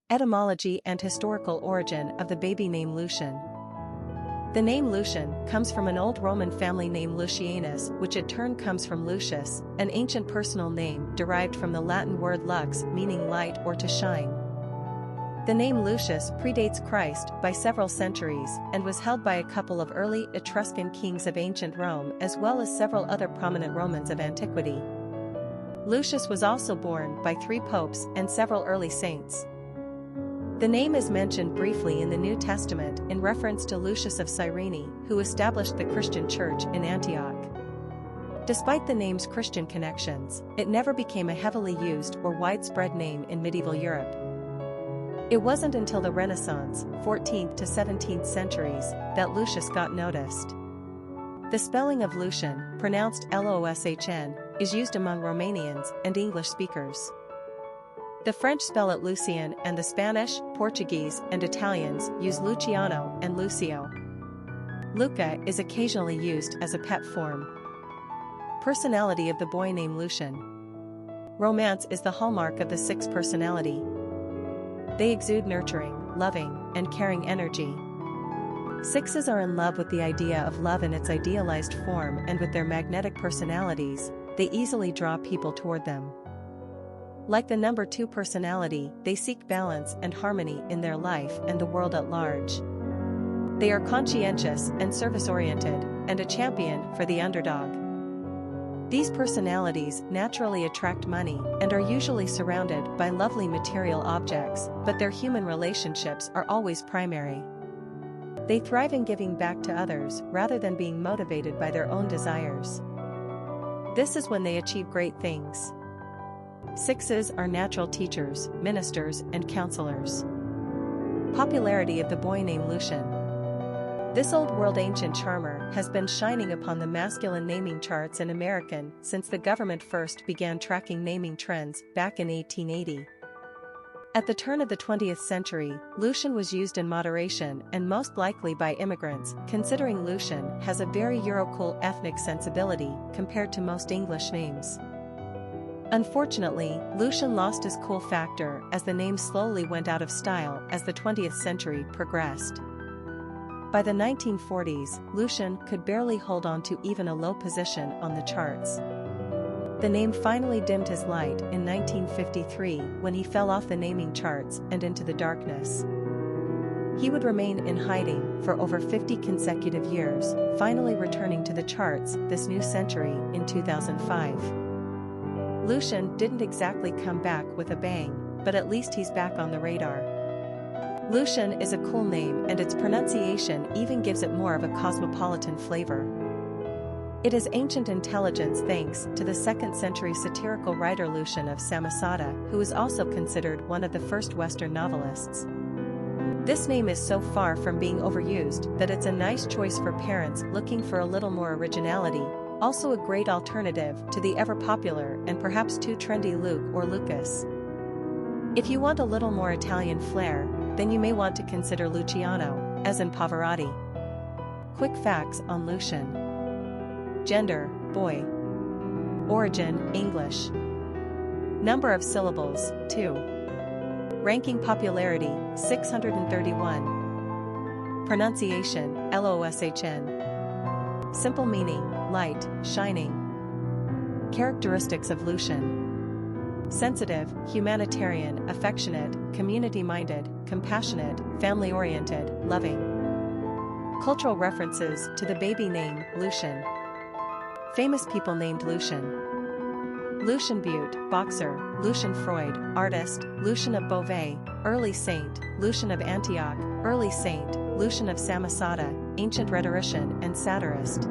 Etymology and historical origin of the baby name Lucian. The name Lucian comes from an old Roman family name Lucianus, which in turn comes from Lucius, an ancient personal name derived from the Latin word lux, meaning light or to shine. The name Lucius predates Christ by several centuries and was held by a couple of early Etruscan kings of ancient Rome as well as several other prominent Romans of antiquity. Lucius was also born by 3 popes and several early saints. The name is mentioned briefly in the New Testament in reference to Lucius of Cyrene, who established the Christian church in Antioch. Despite the name's Christian connections, it never became a heavily used or widespread name in medieval Europe. It wasn't until the Renaissance, 14th to 17th centuries, that Lucius got noticed. The spelling of Lucian, pronounced Loshn, is used among Romanians and English speakers. The French spell it Lucien and the Spanish, Portuguese, and Italians use Luciano and Lucio. Luca is occasionally used as a pet form. Personality of the boy named Lucian. Romance is the hallmark of the 6 personality. They exude nurturing, loving, and caring energy. 6s are in love with the idea of love in its idealized form, and with their magnetic personalities, they easily draw people toward them. Like the number 2 personality, they seek balance and harmony in their life and the world at large. They are conscientious and service-oriented, and a champion for the underdog. These personalities naturally attract money and are usually surrounded by lovely material objects, but their human relationships are always primary. They thrive in giving back to others rather than being motivated by their own desires. This is when they achieve great things. 6s are natural teachers, ministers, and counselors. Popularity of the boy named Lucian. This old-world ancient charmer has been shining upon the masculine naming charts in American since the government first began tracking naming trends back in 1880. At the turn of the 20th century, Lucian was used in moderation and most likely by immigrants, considering Lucian has a very Eurocool ethnic sensibility compared to most English names. Unfortunately, Lucian lost his cool factor as the name slowly went out of style as the 20th century progressed. By the 1940s, Lucian could barely hold on to even a low position on the charts. The name finally dimmed his light in 1953 when he fell off the naming charts and into the darkness. He would remain in hiding for over 50 consecutive years, finally returning to the charts this new century in 2005. Lucian didn't exactly come back with a bang, but at least he's back on the radar. Lucian is a cool name, and its pronunciation even gives it more of a cosmopolitan flavor. It is ancient intelligence thanks to the 2nd century satirical writer Lucian of Samosata, who is also considered one of the first Western novelists. This name is so far from being overused that it's a nice choice for parents looking for a little more originality, also a great alternative to the ever-popular and perhaps too trendy Luke or Lucas. If you want a little more Italian flair, then you may want to consider Luciano, as in Pavarotti. Quick facts on Lucian. Gender, boy. Origin, English. Number of syllables, 2. Ranking popularity, 631. Pronunciation, Loshn. Simple meaning, light, shining. Characteristics of Lucian. Sensitive, humanitarian, affectionate, community-minded, compassionate, family-oriented, loving. Cultural references to the baby name, Lucian. Famous people named Lucian. Lucian Bute, boxer. Lucian Freud, artist. Lucian of Beauvais, early saint. Lucian of Antioch, early saint. Lucian of Samosata, ancient rhetorician and satirist.